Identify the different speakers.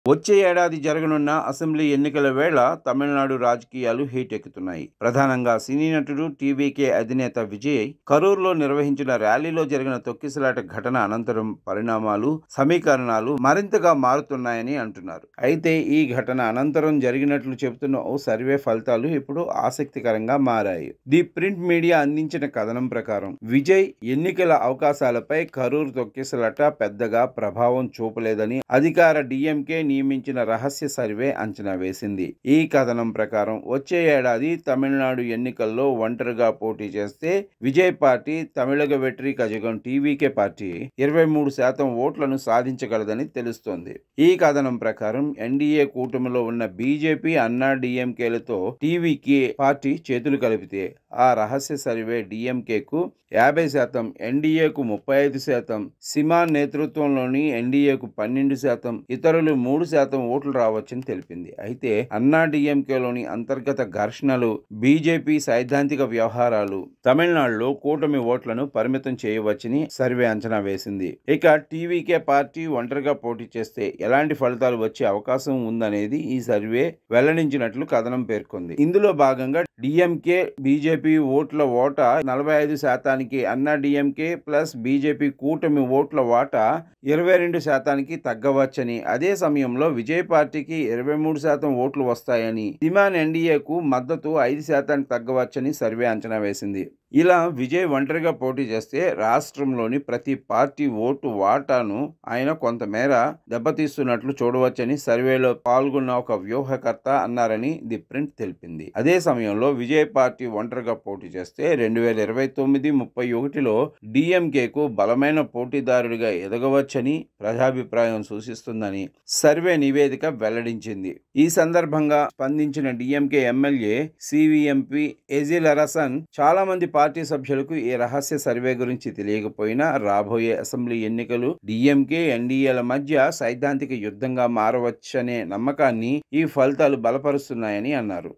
Speaker 1: వచ్చే ఏడాది జరగనున్న అసెంబ్లీ ఎన్నికల వేళ తమిళనాడు రాజకీయాలు హీటెక్కుతున్నాయి. ప్రధానంగా సినీ నటుడు, టీవీకే అధినేత విజయ్ కరూర్లో నిర్వహించిన ర్యాలీలో జరిగిన తొక్కిసలాట ఘటన అనంతరం పరిణామాలు, సమీకరణాలు మరింతగా మారుతున్నాయని అంటున్నారు. అయితే ఈ ఘటన అనంతరం జరిగినట్లు చెబుతున్న ఓ సర్వే ఫలితాలు ఇప్పుడు ఆసక్తికరంగా మారాయి. ది ప్రింట్ మీడియా అందించిన కథనం ప్రకారం విజయ్ ఎన్నికల అవకాశాలపై కరూర్ తొక్కిసలాట పెద్దగా ప్రభావం చూపలేదని అధికార డిఎంకే నియమించిన రహస్య సర్వే అంచనా వేసింది. ఈ కథనం ప్రకారం వచ్చే ఏడాది తమిళనాడు ఎన్నికల్లో ఒంటరిగా పోటీ చేస్తే Vijay party Tamizhaga Vettri Kazhagam TVK party 23% ఓట్లను సాధించగలదని తెలుస్తోంది. ఈ కథనం ప్రకారం ఎన్డీఏ కూటమిలో ఉన్న బీజేపీ, అన్నా డీఎంకేలతో టీవీకే పార్టీ చేతులు కలిపితే ఆ రహస్య సర్వే డీఎంకేకు 50%, ఎన్డీఏకు 35%, సిమాన్ నేతృత్వంలోని ఎన్డీఏకు 12%, ఇతరులు 3% ఓట్లు రావచ్చని తెలిపింది. అయితే అన్నా డీఎంకేలోని అంతర్గత ఘర్షణలు, బీజేపీ సైద్ధాంతిక వ్యవహారాలు తమిళనాడులో కూటమి ఓట్లను పరిమితం చేయవచ్చని సర్వే అంచనా వేసింది. ఇక టీవీకే పార్టీ ఒంటరిగా పోటీ చేస్తే ఎలాంటి ఫలితాలు వచ్చే అవకాశం ఉందనేది ఈ సర్వే వెల్లడించినట్లు కథనం పేర్కొంది. ఇందులో భాగంగా డీఎంకే బీజేపీ ఓట్ల ఓటా 45%, అన్నా డీఎంకే ప్లస్ బీజేపీ కూటమి ఓట్ల వాటా 22%కి తగ్గవచ్చని, అదే సమయంలో విజయ్ పార్టీకి 23% ఓట్లు వస్తాయని, సిమాన్ ఎన్డీఏకు మద్దతు 5%కి తగ్గవచ్చని సర్వే అంచనా వేసింది. ఇలా విజయ్ ఒంటరిగా పోటీ చేస్తే రాష్ట్రంలోని ప్రతి పార్టీ ఓటు వాటాను ఆయన కొంతమేర దెబ్బతీస్తున్నట్లు చూడవచ్చని సర్వేలో పాల్గొన్న ఒక వ్యూహకర్త అన్నారని ది ప్రింట్ తెలిపింది. అదే సమయంలో విజయ్ పార్టీ ఒంటరిగా పోటీ చేస్తే 2029-31లో డిఎంకేకు బలమైన పోటీదారుడిగా ఎదగవచ్చని ప్రజాభిప్రాయం సూచిస్తుందని సర్వే నివేదిక వెల్లడించింది. ఈ సందర్భంగా స్పందించిన డిఎంకే ఎమ్మెల్యే సివిఎంపి ఎజిలరసన్ చాలా మంది పార్టీ సభ్యులకు ఈ రహస్య సర్వే గురించి తెలియకపోయినా రాబోయే అసెంబ్లీ ఎన్నికలు డిఎంకే, ఎన్డీఏల మధ్య సైద్ధాంతిక యుద్ధంగా మారవచ్చనే నమ్మకాన్ని ఈ ఫలితాలు బలపరుస్తున్నాయని అన్నారు.